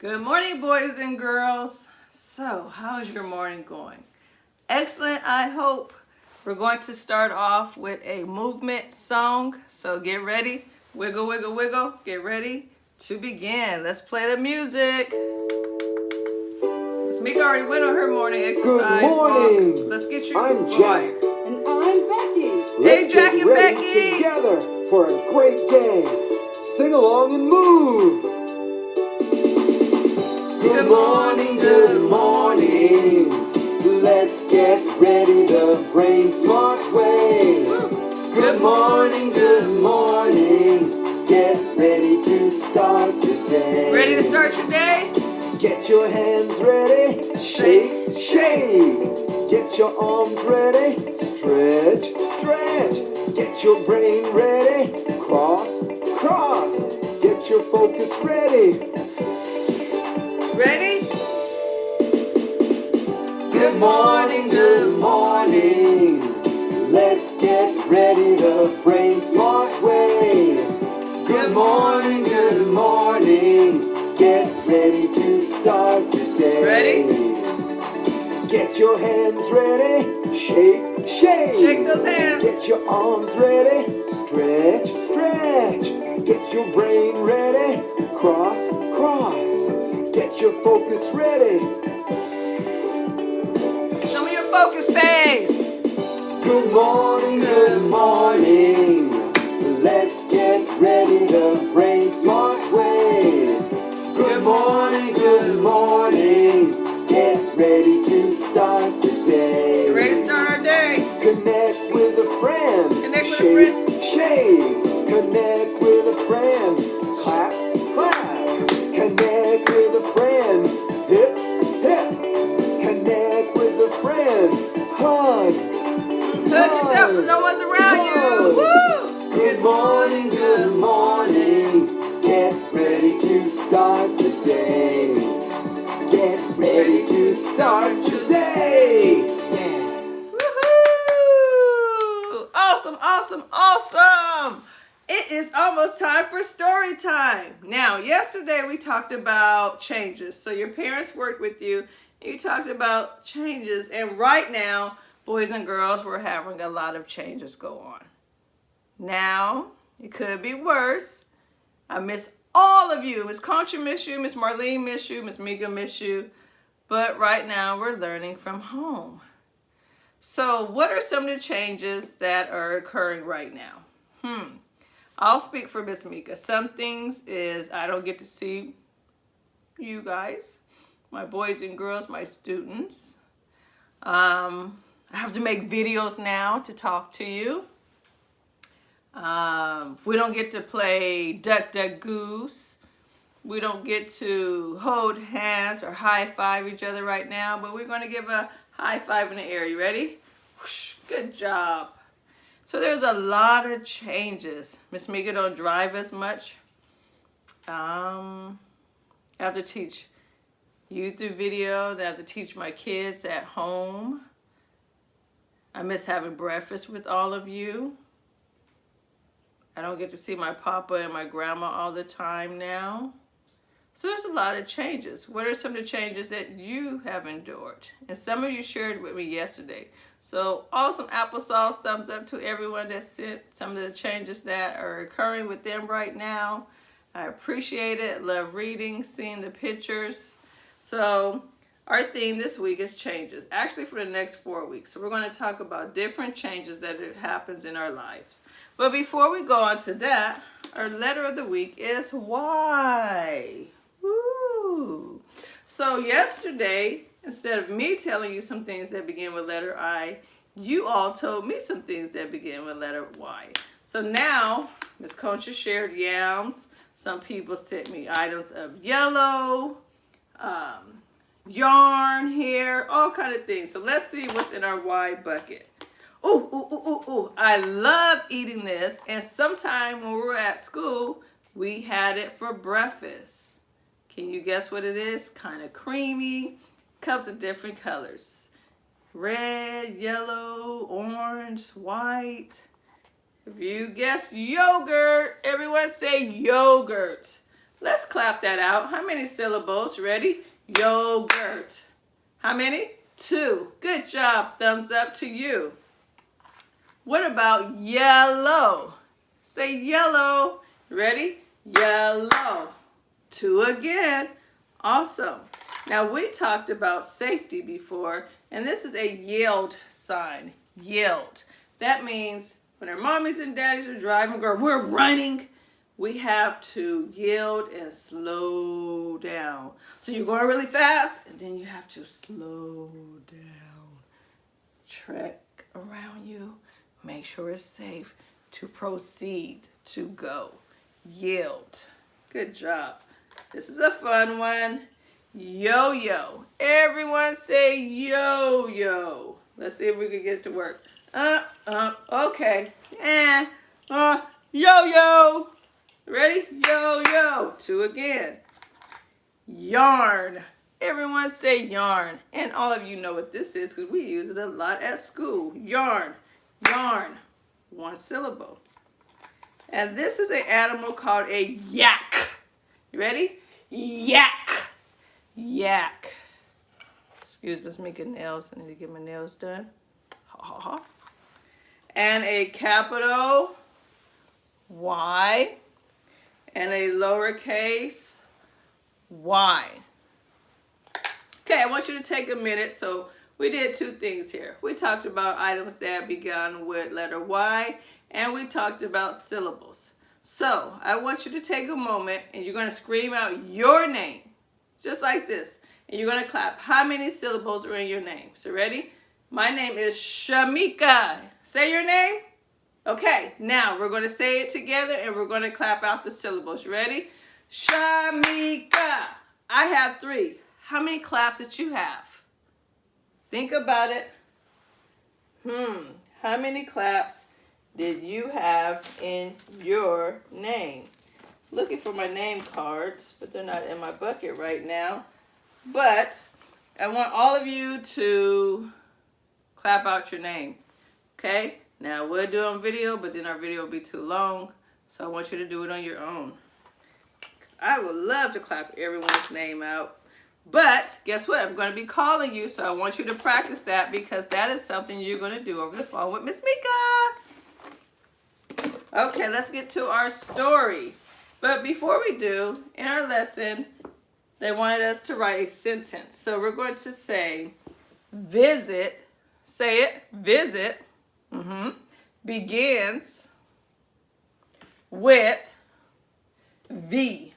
Good morning, boys and girls. So, how's your morning going? Excellent, I hope. We're going to start off with a movement song. So get ready. Wiggle, wiggle, wiggle. Get ready to begin. Let's play the music. Miss.Mica already went on her morning exercise. Good morning. Walk. So let's get you I'm going. Jack. And I'm Becky. Hey, Jack and ready Becky. Together for a great day. Sing along and move. Good morning, good morning. Let's get ready the brain smart way. Good morning, good morning. Get ready to start the day. Ready to start your day? Get your hands ready. Shake, shake. Get your arms ready. Stretch, stretch. Get your brain ready. Cross, cross. Get your focus ready. Ready? Good morning, good morning. Let's get ready the brain smart way. Good morning, good morning. Get ready to start the day. Ready? Get your hands ready. Shake, shake. Shake those hands. Get your arms ready. Stretch, stretch. Get your brain ready. Cross, cross. Get your focus ready. Show me your focus face. Good morning, good morning. Let's get ready the brain smart way. Good morning, good morning. Get ready to start the day. Ready to start our day. Connect with a friend. Connect with a Shake, friend. shake. Connect with a friend. Clap, clap. Connect with a friend. Hip, hip. Connect with a friend. Hug. Hug yourself when no one's around you. Woo! Good morning, good morning. Get ready to start the day. Get ready to start the day. Yeah. Woohoo! Awesome, awesome, awesome! It is almost time for story time. Now, yesterday we talked about changes. So your parents worked with you. You talked about changes. And right now, boys and girls, we're having a lot of changes go on. Now, it could be worse. I miss all of you. Miss Concha miss you. Miss Marlene miss you. Miss.Mica miss you. But right now, we're learning from home. So what are some of the changes that are occurring right now? I'll speak for Miss.Mica. Some things is I don't get to see you guys, my boys and girls, my students. I have to make videos now to talk to you. We don't get to play duck, duck, goose. We don't get to hold hands or high five each other right now, but we're going to give a high five in the air. You ready? Whoosh, good job. So there's a lot of changes. Miss.Mica don't drive as much. I have to teach you through video. I have to teach my kids at home. I miss having breakfast with all of you. I don't get to see my papa and my grandma all the time now. So there's a lot of changes. What are some of the changes that you have endured? And some of you shared with me yesterday. So awesome applesauce, thumbs up to everyone that sent some of the changes that are occurring with them right now. I appreciate it. Love reading, seeing the pictures. So our theme this week is changes, actually for the next 4 weeks. So we're going to talk about different changes that happens in our lives. But before we go on to that, our letter of the week is Y. Woo! So yesterday, instead of me telling you some things that begin with letter I, you all told me some things that begin with letter Y. So now, Miss Concha shared yams. Some people sent me items of yellow, yarn, hair, all kind of things. So let's see what's in our Y bucket. Ooh, ooh, ooh, ooh, ooh. I love eating this. And sometime when we were at school, we had it for breakfast. Can you guess what it is? Kind of creamy. Comes in different colors. Red, yellow, orange, white. If you guessed yogurt, everyone say yogurt. Let's clap that out. How many syllables? Ready? Yogurt. How many? 2. Good job. Thumbs up to you. What about yellow? Say yellow. Ready? Yellow. 2 again. Awesome. Now we talked about safety before, and this is a yield sign. Yield. That means when our mommies and daddies are driving or we're running, we have to yield and slow down. So you're going really fast, and then you have to slow down. Check around you. Make sure it's safe to proceed, to go. Yield. Good job. This is a fun one. Yo-yo. Everyone say yo-yo. Let's see if we can get it to work. Okay. Yo-yo. Ready? Yo-yo. 2 again. Yarn. Everyone say yarn. And all of you know what this is because we use it a lot at school. Yarn. Yarn. 1 syllable. And this is an animal called a yak. You ready? Yak. Yak. Excuse Mrs.Mica nails. I need to get my nails done. Ha ha ha. And a capital Y and a lowercase y. Okay, I want you to take a minute. So we did 2 things here. We talked about items that began with letter Y, and we talked about syllables. So I want you to take a moment and you're going to scream out your name, just like this. And you're going to clap. How many syllables are in your name? So ready? My name is Shamika. Say your name. Okay, now we're going to say it together and we're going to clap out the syllables. You ready? Shamika. I have 3. How many claps did you have? Think about it. How many claps did you have in your name? Looking for my name cards, but they're not in my bucket right now. But I want all of you to clap out your name. Okay? Now we'll do it on video, but then our video will be too long. So I want you to do it on your own. 'Cause I would love to clap everyone's name out. But guess what? I'm going to be calling you, so I want you to practice that because that is something you're going to do over the phone with Mrs.Mica. Okay, let's get to our story. But before we do, in our lesson, they wanted us to write a sentence. So we're going to say, visit, say it, visit, begins with V.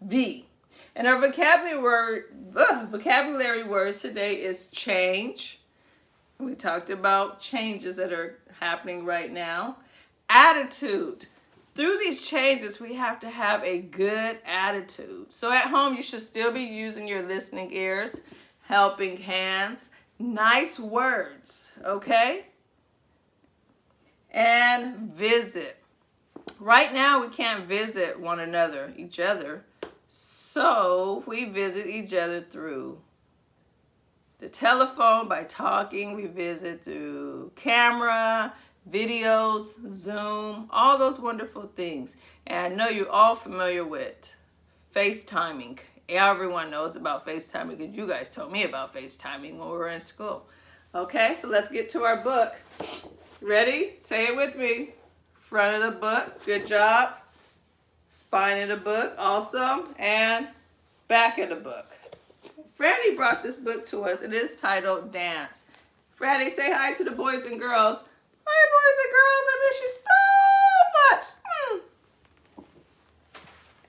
V. And our vocabulary words today is change. We talked about changes that are happening right now. Attitude. Through these changes, we have to have a good attitude. So at home, you should still be using your listening ears, helping hands, nice words, okay? And visit. Right now, we can't visit one another, each other. So we visit each other through the telephone by talking. We visit through camera, videos, Zoom, all those wonderful things. And I know you're all familiar with FaceTiming. Everyone knows about FaceTiming because you guys told me about FaceTiming when we were in school. Okay, so let's get to our book. Ready? Say it with me. Front of the book. Good job. Spine of the book. Awesome. And back of the book. Freddie brought this book to us. It is titled Dance. Freddie, say hi to the boys and girls. Hi, boys and girls. I miss you so much.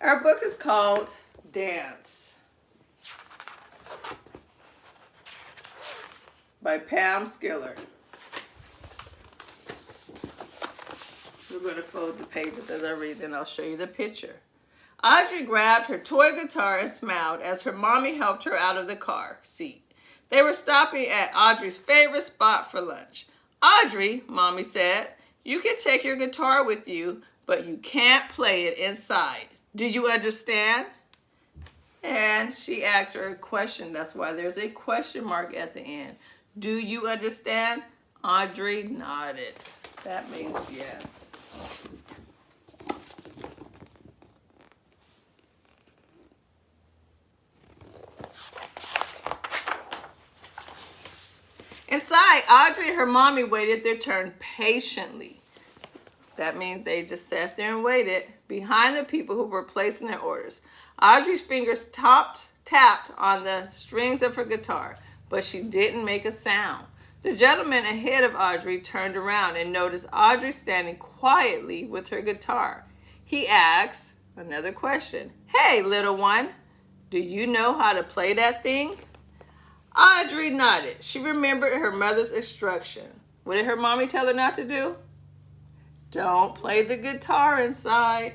Our book is called Dance by Pam Skiller. We're going to fold the pages as I read, then I'll show you the picture. Audrey grabbed her toy guitar and smiled as her mommy helped her out of the car seat. They were stopping at Audrey's favorite spot for lunch. Audrey, Mommy said, you can take your guitar with you, but you can't play it inside. Do you understand? And she asked her a question. That's why there's a question mark at the end. Do you understand? Audrey nodded. That means yes. Inside, Audrey and her mommy waited their turn patiently. That means they just sat there and waited behind the people who were placing their orders. Audrey's fingers tapped on the strings of her guitar, but she didn't make a sound. The gentleman ahead of Audrey turned around and noticed Audrey standing quietly with her guitar. He asked another question. "Hey, little one, do you know how to play that thing?" Audrey nodded. She remembered her mother's instruction. What did her mommy tell her not to do? Don't play the guitar inside.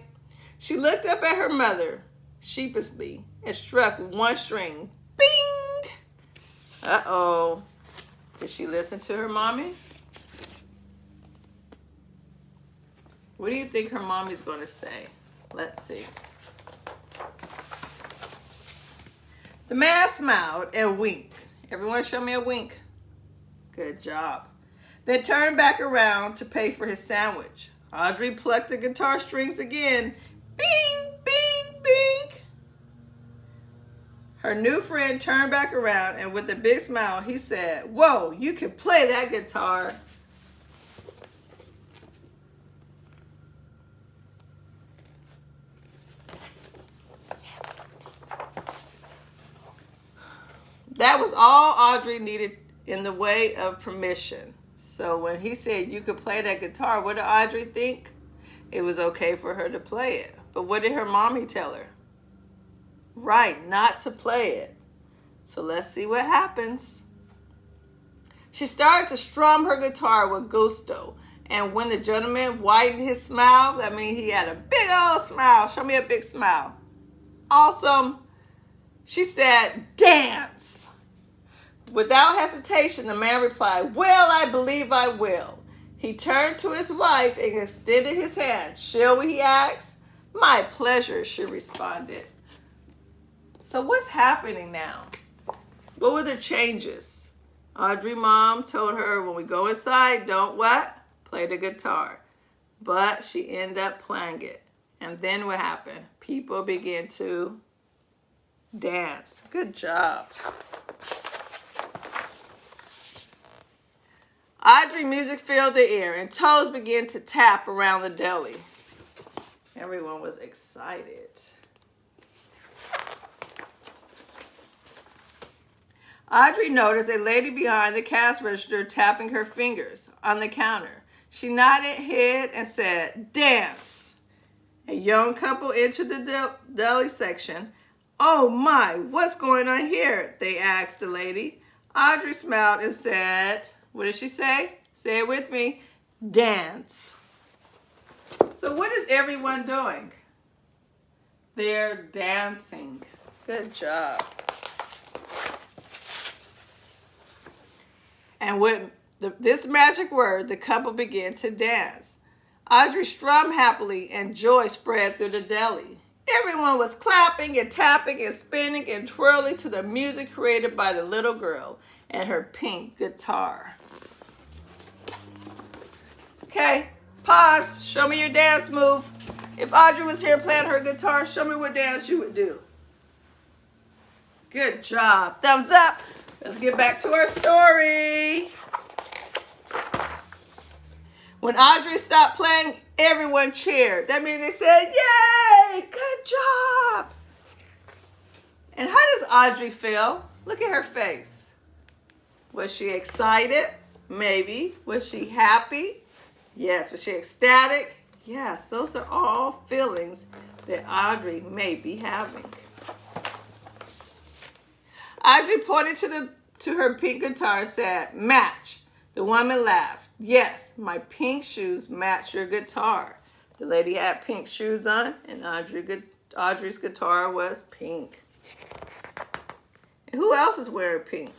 She looked up at her mother sheepishly and struck one string. Bing! Uh-oh. Did she listen to her mommy? What do you think her mommy's going to say? Let's see. The man smiled and winked. Everyone show me a wink. Good job. Then turned back around to pay for his sandwich. Audrey plucked the guitar strings again. Bing, bing, bing. Her new friend turned back around and with a big smile, he said, "Whoa, you can play that guitar." That was all Audrey needed in the way of permission. So when he said you could play that guitar, what did Audrey think? It was okay for her to play it. But what did her mommy tell her? Right, not to play it. So let's see what happens. She started to strum her guitar with gusto. And when the gentleman widened his smile, that means he had a big old smile. Show me a big smile. Awesome. She said, "Dance." Without hesitation, the man replied, "Well, I believe I will." He turned to his wife and extended his hand. "Shall we?" he asked. "My pleasure," she responded. So what's happening now? What were the changes? Audrey's mom told her when we go inside, don't what? Play the guitar. But she ended up playing it. And then what happened? People began to dance. Good job. Audrey's music filled the air and toes began to tap around the deli. Everyone was excited. Audrey noticed a lady behind the cash register tapping her fingers on the counter. She nodded head and said, "Dance." A young couple entered the deli section. "Oh my, what's going on here?" they asked the lady. Audrey smiled and said, what did she say? Say it with me. Dance. So what is everyone doing? They're dancing. Good job. And with this magic word, the couple began to dance. Audrey strummed happily and joy spread through the deli. Everyone was clapping and tapping and spinning and twirling to the music created by the little girl and her pink guitar. Okay, pause. Show me your dance move. If Audrey was here playing her guitar, show me what dance you would do. Good job. Thumbs up. Let's get back to our story. When Audrey stopped playing, everyone cheered. That means they said, "Yay, good job." And how does Audrey feel? Look at her face. Was she excited? Maybe. Was she happy? Yes. Was she ecstatic? Yes. Those are all feelings that Audrey may be having. Audrey pointed to her pink guitar and said, "Match." The woman laughed. "Yes, my pink shoes match your guitar." The lady had pink shoes on, and Audrey's guitar was pink. And who else is wearing pink?